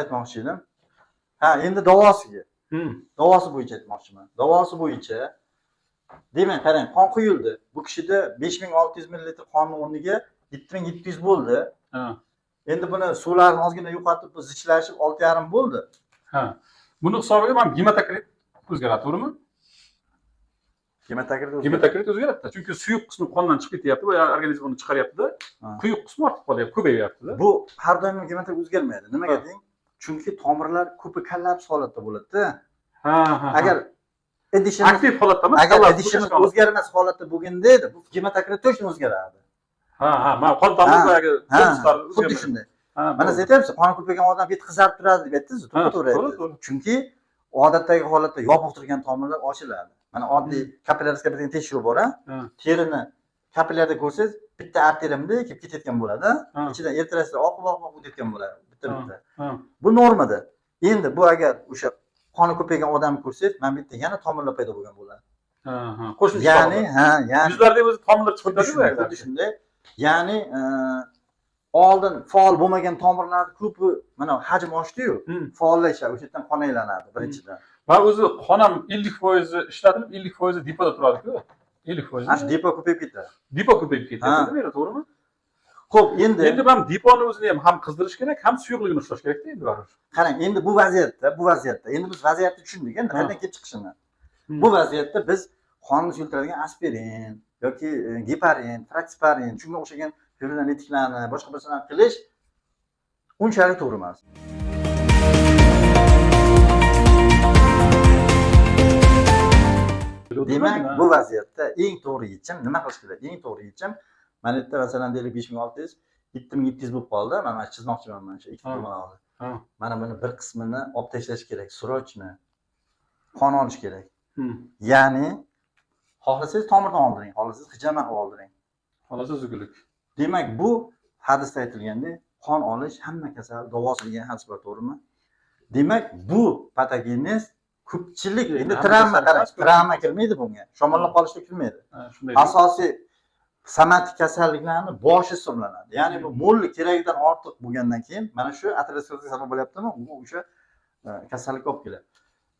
aytmoqchi edim. Ha, endi davosiga. Davosi bo'yicha aytmoqchiman. Davosi bo'yicha demak, qarang, qon quyildi. Bu kishida 5600 ml qonni o'rniga 7700 bo'ldi. Ha. Endi buni suvlarni ozgina yo'qotib, zichlashib 6,5 bo'ldi. Ha. Buni hisobiga ham gematokrit o'zgaradi, to'g'rimi? Gematokrit o'zgaradi. Chunki suyuq qismi qondan chiqib ketyapti va organizm uni chiqaryapti-da, quyuq qismi ortib qolyapti, ko'payyapti-da. Bu har doim gematokrit o'zgarmaydi. Nimaga deng? Chunki tomirlar ko'pi kollaps holatda bo'ladi-da. Ha. Agar idishimiz aktiv holatda emas, agar idishimiz o'zgarmas holatda bo'lganda edi, bu gematokrit to'g'ri o'zgaradi. Ha, mana qon tomirdagi to'lqinlar xuddi shunday. Mana siz aytyapsiz, qon ko'paygan odam beti qizarib turadi deb aytdingiz, to'g'ri. Chunki odatdagi holatda yopiq turgan tomirlar ochiladi. Mana oddiy kapillyarga degan tekshiruv bor, terini kapillyarda ko'rsangiz, bitta arteriyamda kelib ketayotgan bo'ladi, ichidan ertirasida oqib o'tayotgan bo'ladi, bitta. Bu normada. Endi bu agar o'sha qoni ko'paygan odamni ko'rsangiz, mana bu yerda yana tomirlar paydo bo'lgan bo'ladi. Qo'shimcha. Ya'ni, yuzlarda o'zi tomirlar chiqib ketadi-ku. Xuddi shunday. Ya'ni oldin faol bo'lmagan tomirlarning ko'pi mana hajm oshdi-yu, faollashadi, o'sha yerdan qon aylanadi birinchidan. Va o'zi qon ham 50% ishlatilib, 50% depoda turadi-ku. 50%. Mana depo ko'payib ketadi. Depo ko'payib ketadi, to'g'rimi? Xo'p, endi ham deponi o'zini ham qizdirish kerak, ham suyuqligini ushlash kerak-da endi baribir. Qarang, endi bu vaziyatda, endi biz vaziyatni tushundik, endi qayerdan kelib chiqishini. Bu vaziyatda biz qonni suyultiradigan aspirin yoki geparin, fraksiparin, shunga o'xshagan fibrinolitiklarni, boshqa narsalarni qilish unchalik to'g'ri emas. Demak, bu vaziyatda eng to'g'ri yechim nima qilish kerak? Eng to'g'ri yechim mana bu yerda masalan deylik 5600, 7700 bo'lib qoldi. Mana chizmoqchiman mana shu ikki tomonini. Mana buni bir qismini olib tashlash kerak, srochni. Qon olish kerak. Ya'ni xohlasangiz tomirdan oldiring, xohlasangiz hijama oldiring. Xohlasangiz uzuklik. Demak, bu hadisda aytilgandek, qon olish hamma kasal davosi degan hadis bor, to'g'rimi? Demak, bu patogenez ko'pchilik endi travma kirmaydi bunga. Shomollab qolishga kirmaydi. Asosiy somatik kasalliklarning boshi hisoblanadi. Ya'ni bu mo'llik keragidan ortiq bo'lgandan keyin mana shu ateroskleroz sabab bo'lyaptimi? Bu o'sha kasallik olib keladi.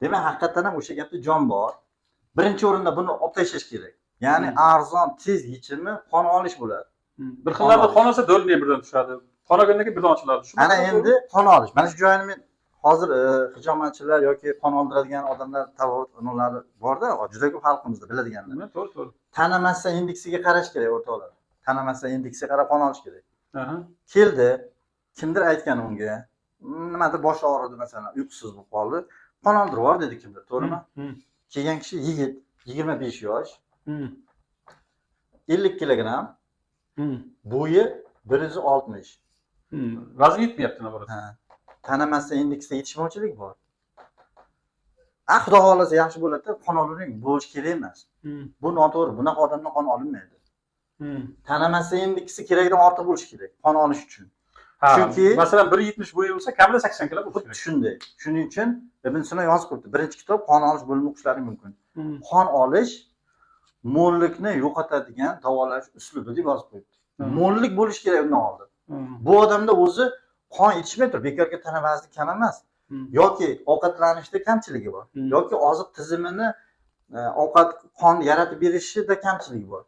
Demak, haqiqatan ham o'sha gapda jon bor. Birinchi o'rinda buni olib tashlash kerak. Ya'ni arzon, tez yechimi qon olish bo'ladi. Bir xillarda qon olsa do'lni birdan tushadi. Qon olgandan keyin birdan ochiladi. Ana endi qon olish. Mana shu joyini men hozir hijomatchilar yoki qon oldiradigan odamlar tavaffutlari bor-da, juda ko'p xalqimizda biladiganlar. To'g'ri. Tana massa indeksiga qarash kerak o'rtoqlar. Tana massa indeksiga qarab qon olish kerak. Keldi, kimdir aytgan unga, nimadir boshi og'ridi masalan, uyqusiz bo'lib qoldi. Qon oldirib yubor dedi kimdir, to'g'rimi? Kelgan kishi yigit, 25 yosh, 50 kilogramm, bo'yi 160. Vazn yetmayapti naborat. Tana massa indeksida yetishmovchilik bor. Xudo xolasa yaxshi bo'ladi, qon olish bo'lish kerak emas. Bu noto'g'ri, bunaqa odamdan qon olinmaydi. Tana massa indeksi kerakdan ortiq bo'lishi kerak qon olish uchun. Chunki masalan 170 bo'yi bo'lsa, kamida 80 kilo bo'lishi kerak. Shunday. Shuning uchun Ibn Sino yozib qo'yibdi. Birinchi kitob qon olish bo'limini o'qishlari mumkin. Qon olish mo'llikni yo'qotadigan davolash uslubi deb yozib qo'yibdi. Mo'llik bo'lish kerak undan oldin. Bu odamda o'zi qon yetishmay turib, bekorga tana vazni kam emas. Yoki ovqatlanishda kamchiligi bor, yoki oziq tizimini ovqat qon yaratib berishida kamchiligi bor,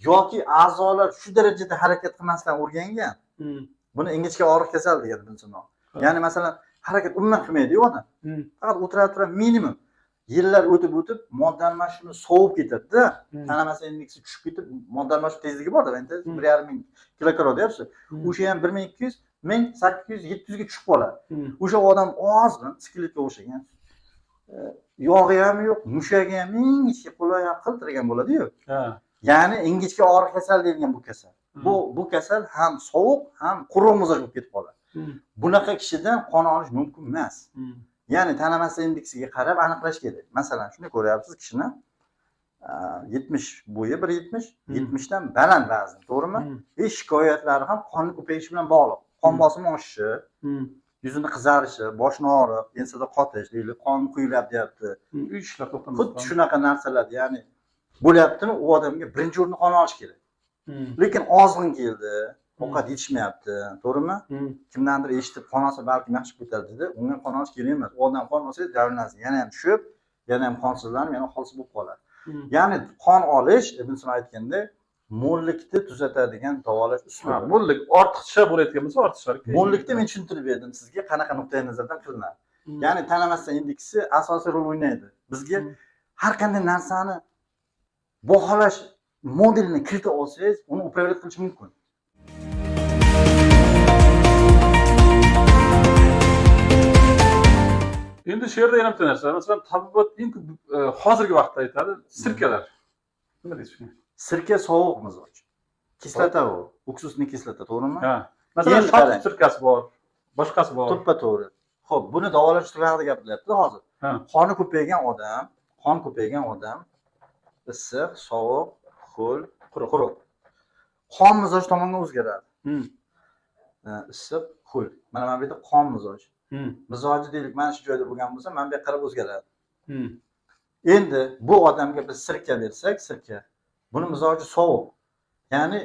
yoki a'zolar shu darajada harakat qilmasdan o'rgangan. Buni ingichka og'riq kasal degan bilinsin. Ya'ni masalan harakat umuman qilmaydi-yu odam. Faqat o'tirib minimum yillar o'tib modda almashishni sovib ketadi-da. Tana massa indeksi tushib ketib, modda almashish tezligi bor-da, endi 1,5 kilokaloriya deyapsiz. O'sha ham 1200, 1800, 700 ga tushib qoladi. O'sha odam ozg'in, skeletga o'xshagan. Yog'i ham yo'q, mushagi ham ingichka qo'loq qiltirgan bo'ladi-yu. Ya'ni ingichka og'riq kasal deyilgan bu kasal. Bu kasal ham sovuq, ham quruq mizoj bo'lib ketib qoladi. Bunaqa kishidan qon olish mumkin emas. Ya'ni tana massa indeksiga qarab aniqlash kerak. Masalan, shuni ko'ryapsiz, kishini 70 bo'yi 170, 70 dan baland vazn, to'g'rimi? Shikoyatlari ham qonning ko'payishi bilan bog'liq. Qon bosimi oshishi, yuzini qizarishi, boshni og'riq, ensada qotish, deylik, qon quyilib deyapti. Ishlar to'xtamaydi. Xuddi shunaqa narsalar, ya'ni bo'lyaptimi, u odamga birinchi o'rinda qon olish kerak. Lekin ozg'in keldi, ovqat yetishmayapti, to'g'rimi? Kimdandir eshitib qon olsa balki yaxshi ketadi dedi. Unga qon olish kerak emas. Odam qon olsa davlanasi yana ham tushib, yana ham qonsizlanib, yana holsiz bo'lib qoladi. Ya'ni qon olish, Ibn Sino aytganda, mo'llikni tuzatadigan davolash uslubi. Mo'llik ortiqcha bo'layotgan bo'lsa ortiqcha. Mo'llikni men tushuntirib berdim sizga qanaqa nuqtai nazardan qilinadi. Ya'ni tanamasdan indekisi asosiy rol o'ynaydi. Bizga har qanday narsani baholash modelini kirita olsangiz, uni upravlat qilish mumkin. Endi shu yerda yana bitta narsa, masalan, tabibat eng ko'p hozirgi vaqtda aytadi, sirkalar. Nima deysiz shunga? Sirka sovuq mizoj. Kislota bu, uksusli kislota, to'g'rimi? Ha. Masalan, shotib sirkasi bor, boshqasi bor. To'ppa-to'g'ri. Xo'p, buni davolash usuli haqida gapirilyapti hozir. Qoni ko'paygan odam issiq, sovuq, ho'l, quruq. Qon mizoj tomonga o'zgaradi. Issiq, ho'l. Mana bu yerda qon mizoj. Mizoji deylik, mana shu joyda bo'lgan bo'lsa, mana bu yoqqa qarab o'zgaradi. Endi bu odamga biz sirka bersak, buni mizoji sovuq. Ya'ni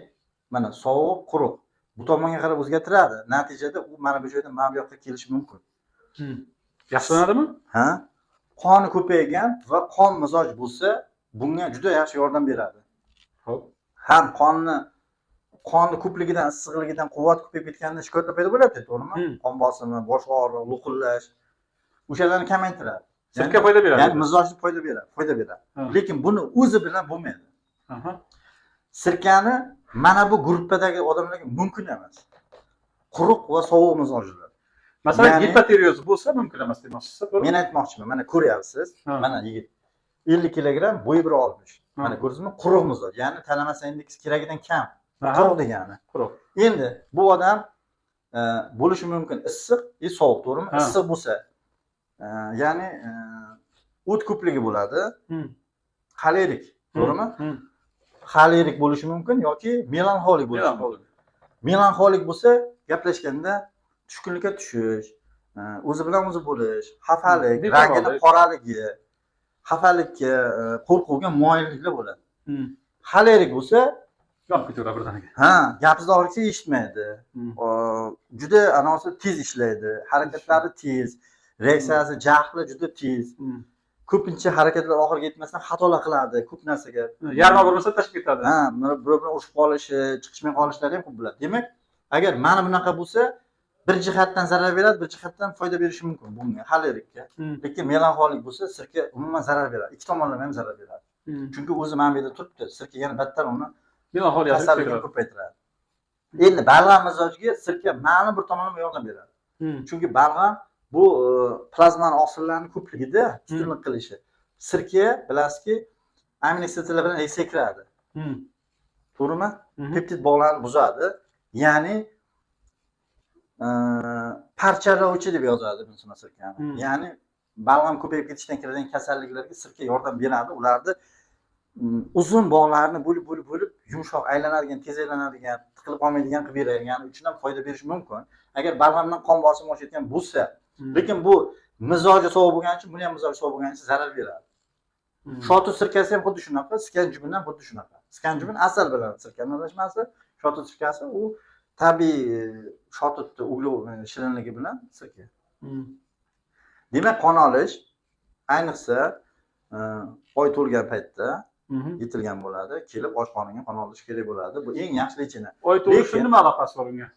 mana sovuq, quruq. Bu tomonga qarab o'zgartiradi. Natijada u mana bu joyda mana bu yoqqa kelishi mumkin. Yaxshilanadimi? Ha? Qoni ko'paygan va qon mizoj bo'lsa, bunga juda yaxshi yordam beradi. Xo'p. Ham qonni ko'pligidan, issiqligidan, quvvat ko'payib ketganda shikoyatlar paydo bo'lyapti, to'g'rimi? Qon bosimi, bosh og'rig'i, lo'qillash o'shalarni kamaytiradi. Sirka foyda beradi. Ya'ni mizojni foyda beradi. Lekin buni o'zi bilan bo'lmaydi. Sirkani mana bu gruppadagi odamlarga mumkin emas. Quruq va sovuq mizojlar. Masalan, gipotireoz bo'lsa mumkin emas demoqchisiz, to'g'rimi? Men aytmoqchiman, mana ko'ryapsiz. Mana yigit 50 kilogramm, bo'yi 1.60. Mana ko'rdingizmi? Quruq mizoj. Ya'ni tanamasa indeksi keragidan kam. Quruq degani. Quruq. Endi bu odam bo'lishi mumkin issiq va sovuq, to'g'rimi? Issiq bo'lsa, ya'ni o't ko'pligi bo'ladi. Xolerik, to'g'rimi? Xolerik bo'lishi mumkin yoki melanxolik bo'lishi mumkin. Melanxolik bo'lsa, gaplashganda tushkunlikka tushish, o'zi bilan o'zi bo'lish, xafalik, rangini qoraligi, xafalikka, qo'rquvga moyilliklar bo'ladi. Xolerik bo'lsa, yonib ketaveradi birdaniga. Ha, gapingizni og'riqsa eshitmaydi. Juda anosi tez ishlaydi, harakatlari tez, reaksiyasi, jahli juda tez. Ko'pincha harakatlar oxiriga yetmasdan xatolar qiladi, ko'p narsaga. Yarim bo'lmasa tashib ketadi. Ha, bir-birini urishib qolishi, chiqishmay qolishlari ham ko'p bo'ladi. Demak, agar mana bunaqa bo'lsa, bir jihatdan zarar beradi, bir jihatdan foyda berishi mumkin bunga, xolerikka. Lekin melanxolik bo'lsa, sirka umuman zarar beradi. Ikki tomonlama ham zarar beradi. Chunki o'zi mana bu yerda turibdi, sirka yana battar uni kasallikni ko'paytiradi. Endi balg'am mizojiga sirka ma'lum bir tomonlama yordam beradi. Chunki balg'am bu plazmani oqsillarning ko'pligida ustunlik qilishi. Sirka bilasizki, aminokislotalar bilan sekradi. To'g'rimi? Peptid bog'larni buzadi. Ya'ni parchalovchi deb yozadi bu sirkani. Ya'ni balg'am ko'payib ketishdan keladigan kasalliklarga sirka yordam beradi. Ularni uzun bog'larni bo'lib yumshoq aylanadigan, tez aylanadigan, tiqilib qolmaydigan qilib beradi. Ya'ni uchun ham foyda berishi mumkin. Agar balg'amdan qon bosimi oshayotgan bo'lsa, lekin bu mizoji sovuq bo'lgani uchun, buni ham mizoji sovuq bo'lgani uchun zarar beradi. Shotut sirkasi ham xuddi shunaqa, skanjubin ham xuddi shunaqa. Skanjubin asal bilan sirkani aralashmasi, shotut sirkasi u tabiiy shotutni uglov shirinligi bilan sirka. Demak, qon olish ayniqsa oy to'lgan paytda yetilgan bo'ladi, kelib och qoniga qon olish kerak bo'ladi. Bu eng yaxshi lechina. Oy to'lishi nima aloqasi bor unga?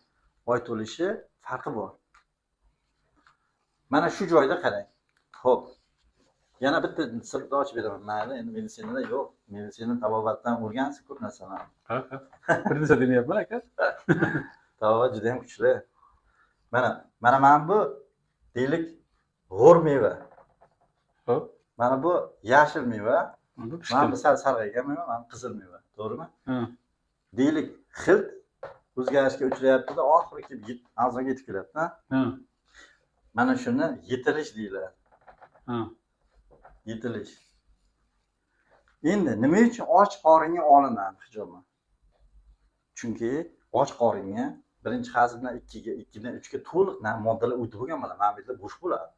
Oy to'lishi farqi bor. Mana shu joyda qarang. Xo'p. Yana bitta sirni ochib beraman. Mayli, endi meditsinada yo'q. Meditsina tabobatdan o'rgansiz ko'p narsalarni. Ha. Bir narsa demayapman aka. Tabobat juda ham kuchli. Mana bu deylik g'o'r meva. Xo'p. Mana bu yashil meva. Mana bu sarg'aygan meva, mana qizil meva. To'g'rimi? Deylik xilt o'zgarishga uchrayapti-da, oxiri kelib a'zoga yetib keladi-da. Mana shuni yetilish deyiladi. Yetilish. Endi nima uchun och qoringa olinadi hijomat? Chunki och qoringa birinchi hazmdan 2 dan 3 ga to'liq moddalar o'tib bo'lgan mana bu yerda bo'sh bo'ladi.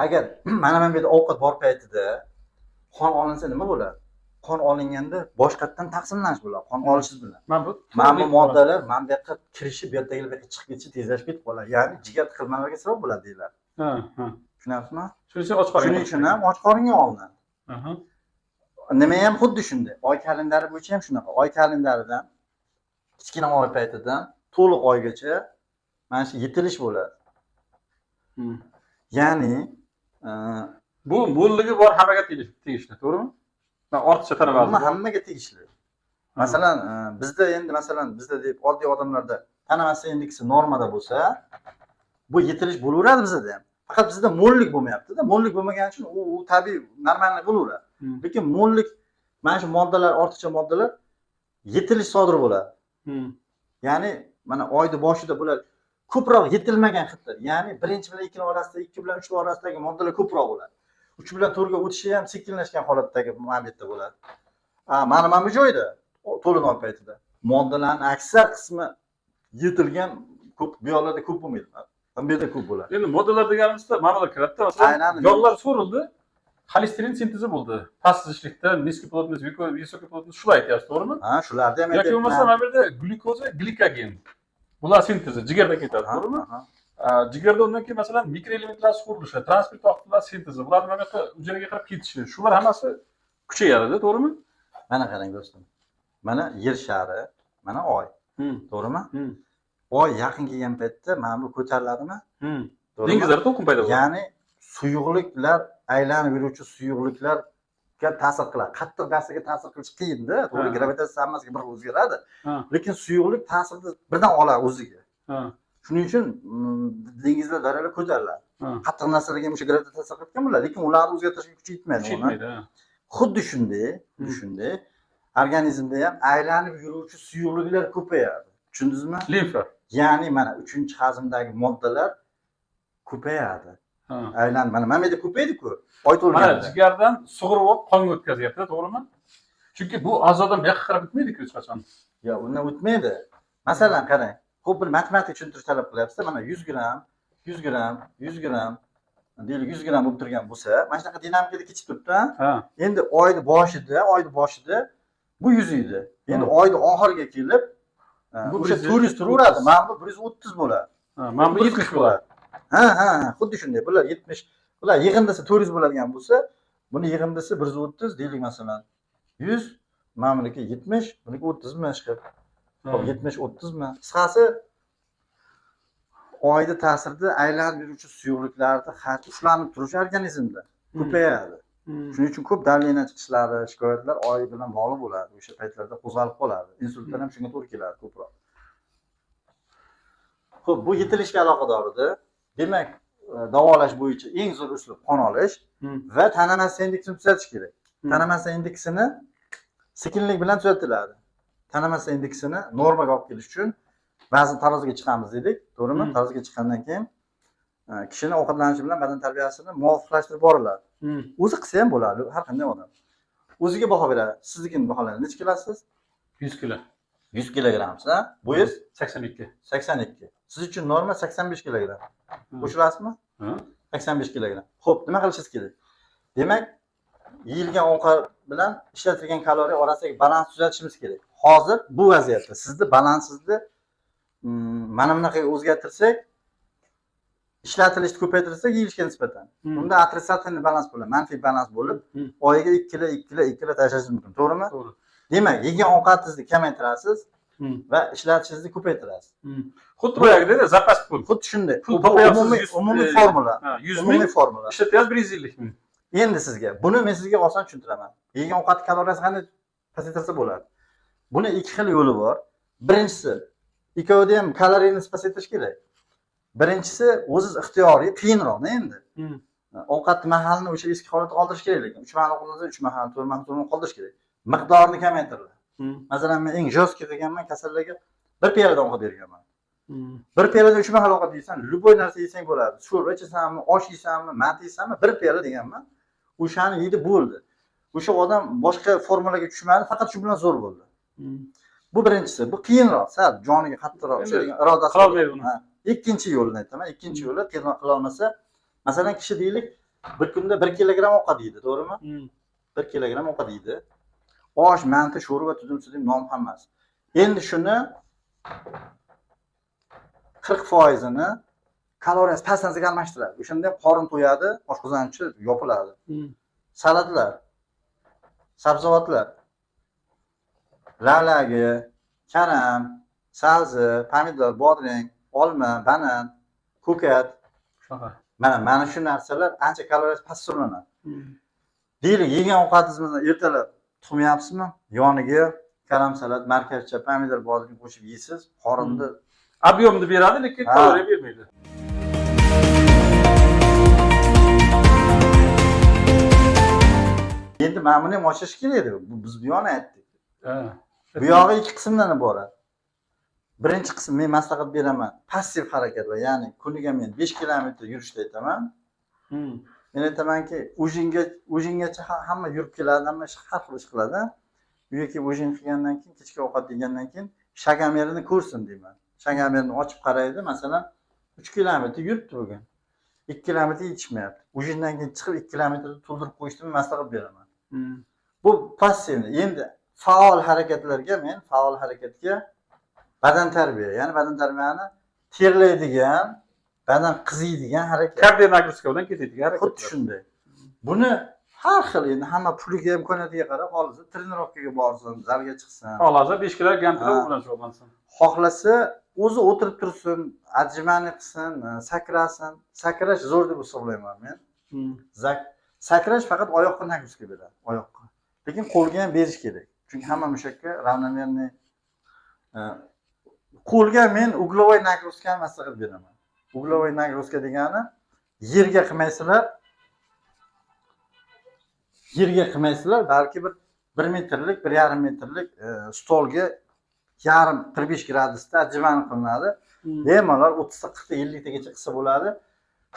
Agar mana bu yerda ovqat bor paytida qon olinsa nima bo'ladi? qon olinganda boshqatdan taqsimlanish bo'ladi qon olishingiz bilan. Mana bu moddalar mana bu yoqqa kirishi, bu yerdagilar bu yoqqa chiqib ketishi tezlashib ketib qoladi. Ya'ni jigar tiqilmalariga sabab bo'ladi deyiladi. Tushunyapsizmi? Shuning uchun ham och qoringa olinadi. Nima ham xuddi shunday. Oy kalendari bo'yicha ham shunaqa. Oy kalendaridan kichkina oy paytidan to'liq oygacha mana shu yetilish bo'ladi. Ya'ni bu mo'lligi bor hammaga tegishli, to'g'rimi? Ortiqcha tana vazn. Hammaga tegishli. Masalan, bizda deb oddiy odamlarda tana massa indeksi normada bo'lsa, bu yetilish bo'laveradi bizda ham. Faqat bizda mo'llik bo'lmayapti-da. Mo'llik bo'lmagani uchun u tabiiy normalniy bo'laveradi. Lekin mo'llik mana shu moddalar, ortiqcha moddalar yetilish sodir bo'ladi. Ya'ni mana oyni boshida bular ko'proq yetilmagan hidlar. Ya'ni 1 bilan 2 orasida, 2 bilan 3 orasidagi moddalar ko'proq bo'ladi. 3 bilan 4 ga o'tishi ham sekinlashgan holatdagi momentda bo'ladi. Mana bu joyda to'lin oy paytida moddalarning aksar qismi yetilgan, ko'p bu yoqlarda ko'p bo'lmaydi. Bu yerda ko'p bo'ladi. Endi moddalar deganimizda ma'nolar kiradi. Masalan, yog'lar so'rildi, xolesterin sintezi bo'ldi. Past zishlikda низкий плотность, высокий плотность shular aytyapsiz, to'g'rimi? Shularni ham yoki bo'lmasa mana bu yerda glyukoza, glikogen. Bular sintezi jigarda ketadi, to'g'rimi? Jigarda undan keyin masalan mikroelementlar so'rilishi, transport vaqtida sintezi, bular mana bu hujayraga qarab ketishi, shular hammasi kuchayadi, to'g'rimi? Mana qarang do'stim. Mana yer shari, mana oy. To'g'rimi? Oy yaqin kelgan paytda mana bu ko'tariladimi? Dengizlarda to'lqin paydo bo'ladi. Ya'ni suyuqliklar, aylanib yuruvchi suyuqliklarga ta'sir qiladi. Qattiq narsaga ta'sir qilish qiyin-da. To'g'ri, gravitatsiya hammasiga bir o'zgaradi. Lekin suyuqlik ta'sirini birdan oladi o'ziga. Shuning uchun dengizlar, daryolar ko'tariladi. Qattiq narsalarga ham o'sha gravitatsiya ta'sir qilgan bo'ladi, lekin ularni o'zgartirishga kuchi yetmaydi. Xuddi shunday organizmda ham aylanib yuruvchi suyuqliklar ko'payadi. Tushundingizmi? Limfa. Ya'ni mana 3-hazmdagi moddalar ko'payadi. Aylanib mana bu yerda ko'paydi-ku. Oy to'lganda. Mana jigardan sug'urib olib qonga o'tkazyapti, to'g'rimi? Chunki bu a'zodan bu yoqqa qarab o'tmaydi-ku hech qachon. Undan o'tmaydi. Masalan, qarang. Xo'p, bir matematik tushuntirish talab qilyapsiz. Mana 100 gram, 100 gram, 100 gram, deylik 100 gram bo'lib turgan bo'lsa, mana shunaqa dinamikada kechib turibdi-a? Endi oyni boshida bu 100 edi. Endi oyni oxiriga kelib o'sha 400 turaveradi. Mana bu 130 bo'ladi. Mana bu 70 bo'ladi. Xuddi shunday. Bular 70, bular yig'indisi 400 bo'ladigan bo'lsa, buni yig'indisi 130 deylik masalan. 100, mana buniki 70, buniki 30 mi chiqib. Xo'p, 70 30 mi? Qisqasi oyda ta'sirida aylanib yuruvchi suyuqliklarda xat ushlanib turishi organizmda ko'payadi. Shuning uchun ko'p davleniya chiqishlari, shikoyatlar oy bilan bog'liq bo'ladi. O'sha paytlarda qo'zg'alib qoladi. Insultlar ham shunga to'g'ri keladi ko'proq. Xo'p, bu yetilishga aloqador edi. Demak, davolash bo'yicha eng zo'r usul qon olish va tana massa indeksini tuzatish kerak. Tana massa indeksini sekinlik bilan tuzatiladi. Tana massa indeksini normaga olib kelish uchun ba'zi taroziga chiqamiz dedik, to'g'rimi? Taroziga chiqqandan keyin kishini ovqatlanishi bilan badan tarbiyasini muvofiqlashtirib boriladi. O'zi qilsa ham bo'ladi, har qanday odam. O'ziga baho beradi. Siznikini baholang. Necha kilosiz? 100 kilo. 100 kilogramsiz, ha? Bo'yingiz 82. 82. Siz uchun norma 85 kilogram. Qo'shilasizmi? 85 kilogram. Xo'p, nima qilishingiz kerak? Demak, yeyilgan ovqat bilan ishlatilgan kaloriya orasidagi balans tuzatishimiz kerak. Hozir bu vaziyatda sizni balansingizni mana bunaqa o'zgartirsak, ishlatilishni ko'paytirsak, yeyilishga nisbatan. Bunda отрицательный balans bo'ladi, manfiy balans bo'lib, oyiga 2 kilo tashlashingiz mumkin, to'g'rimi? To'g'ri. Demak, yegan ovqatingizni kamaytirasiz va ishlatishingizni ko'paytirasiz. Xuddi boyagidek zapas pul. Xuddi shunday. Topyapsiz, Umumiy formula. 100 Umumiy ming formula. ishlatyapsiz 150 ming. Endi sizga, buni men sizga oson tushuntiraman. Yegan ovqat kaloriyasi qanday pasaytirsa bo'ladi? Buni ikki xil yo'li bor. Birinchisi, ikkovida ham kaloriyani pasaytirish kerak. Birinchisi o'ziz ixtiyoriy, qiyinroq-da endi. Ovqat mahalini o'sha eski holatda qoldirish kerak, lekin 3 mahal ovqatni 3 mahal, 4 mahal qoldirish kerak. Miqdorini kamaytiradi. Masalan, men eng jostki qilganman, kasallarga bir piyola ovqat berganman. Bir piyolada 3 mahal ovqat yeysan, любой narsa yesang bo'ladi. Sho'rva ichasanmi, osh yeysanmi, mant yeysanmi, bir piyola deganman. O'shani yeydi bo'ldi. O'sha odam boshqa formulaga tushmadi, faqat shu bilan zo'r bo'ldi. Bu birinchisi, bu qiyinroq, sal joniga qattiqroq ishlaydigan irodasi qilolmaydi buni. Ikkinchi yo'lni aytaman. Ikkinchi yo'li qila olmasa, masalan, kishi deylik, bir kunda 1 kilogram ovqat yeydi, to'g'rimi? 1 kilogram ovqat yeydi. osh, manti, sho'rva, tuzum non hammasi. Endi shuni 40%ni kaloriyasi past-pastga almashtiradi. O'shanda ham qorin to'yadi, oshqozonchi yopiladi. Salatlar, sabzavotlar, lavlagi, karam, sabzi, pomidor, bodring, olma, banan, ko'kat. Shunaqa. Mana shu narsalar ancha kaloriyasi past hisoblanadi. Deylik, yegan ovqatingizni ertalab tuxum yapsizmi? Yoniga karam salat, markazcha, pomidor, bodring qo'shib yeysiz, qorinni Объемni beradi, lekin kaloriya bermaydi. Endi mana buni ham ochish kerak edi. Biz bu yoqni aytdik. Ha. Bu yog'i ikki qismdan iborat. Birinchi qism men maslahat beraman. Passiv harakatlar, ya'ni kuniga men 5 kilometr yurishni aytaman. Men aytamanki, ujingacha hamma yurib keladi, hamma har xil ish qiladi. Uyga kelib ujin qilgandan keyin, kechki ovqat yegandan keyin shagamerini ko'rsin deyman. Shagamerini ochib qaraydi, masalan, 3 kilometr yuribdi bugun. 2 kilometr yetishmayapti. Ujindan keyin chiqib 2 kilometrni to'ldirib qo'yishni maslahat beraman. Bu passivni. Endi faol harakatlarga men faol harakatga badan tarbiya, ya'ni badan tarbiyani terlaydigan, badan qiziydigan harakat. Kardiyo nagruska bilan ketadigan harakat. Xuddi shunday. Buni har xil, endi hamma puliga, imkoniyatiga qarab, hozir trenirovkaga borsin, zalga chiqsin. Hozir 5 kilo gampilar bilan shug'ullansin. Xohlasa, o'zi o'tirib tursin, ajimani qilsin, sakrasin. Sakrash zo'r deb hisoblayman men. Sakrash faqat oyoqqa nagruska beradi, oyoqqa. Lekin qo'lga ham berish kerak. Chunki hamma mushakka ravnomerniy qo'lga men uglovoy nagruska maslahat beraman. Uglovoy nagruska degani yerga qilmaysizlar. Yerga qilmaysizlar, balki bir 1 metrlik, 1,5 metrlik stolga yarim 45 gradusda ajvan qilinadi. Bemalol 30 ta, 40 ta, 50 tagacha qilsa bo'ladi.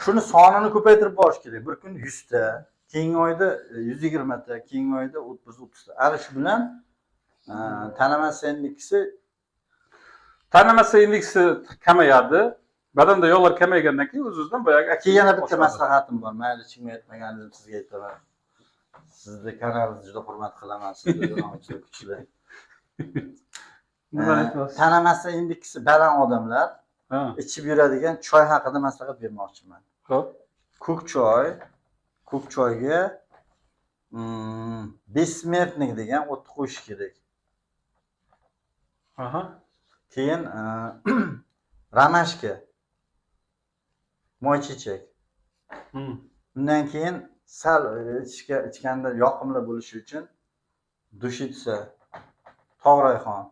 Shuni sonini ko'paytirib borish kerak. Bir kun 100 ta, keyingi oyda 120 ta, keyingi oyda 30 ta. Ana shu bilan tana massa indeksi kamayadi. Badanda yog'lar kamaygandan keyin o'z-o'zidan boyagi keyin yana bitta maslahatim bor. Mayli, kimga aytmaganim sizga aytaman. Sizni kanalingizni juda hurmat qilaman. Sizni juda kuchli. Tana massa indeksi baland odamlar ichib yuradigan choy haqida maslahat bermoqchiman. Xo'p. Ko'k choyga besmertnik degan o't qo'shish kerak. Keyin ramashka, moychechak. Undan keyin sal ichganda yoqimli bo'lishi uchun dushitsa, tog' rayhon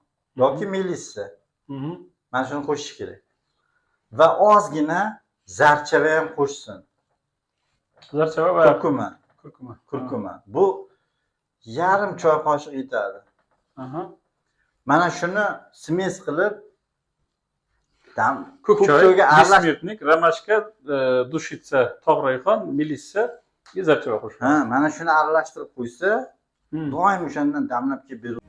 yoki melissa. Mana shuni qo'shish kerak. Va ozgina zarchava ham qo'shsin. Zarchava va kurkuma. Bu yarim choy qoshiq yetadi. Mana shuni smes qilib ko'k choyga aralashtirib, ramashka, dushitsa, tog' rayhon, melissa, zarchava qo'shib. Mana shuni aralashtirib qo'ysa, doim o'shandan damlab kelib beradi.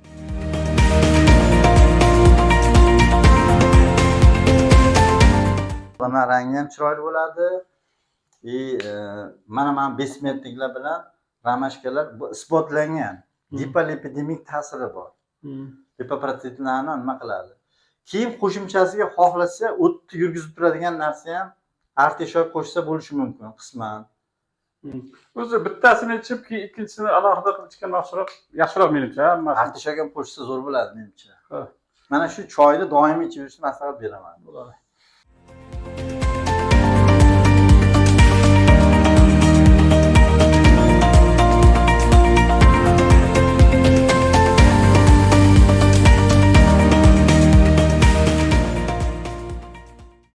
Mana rangi ham chiroyli bo'ladi. Mana besmetniklar bilan ramashkalar bu isbotlangan hipolipidemik ta'siri bor. Lipoproteinlarni nima qiladi? Keyin qo'shimchasiga xohlasa o'tni yurgizib turadigan narsa ham artishoy qo'shsa bo'lishi mumkin qisman. O'zi bittasini ichib, keyin ikkinchisini alohida qilib ichgan yaxshiroq menimcha. Artishoy ham qo'shsa zo'r bo'ladi menimcha. Mana shu choyni doimiy ichib yurishni maslahat beraman.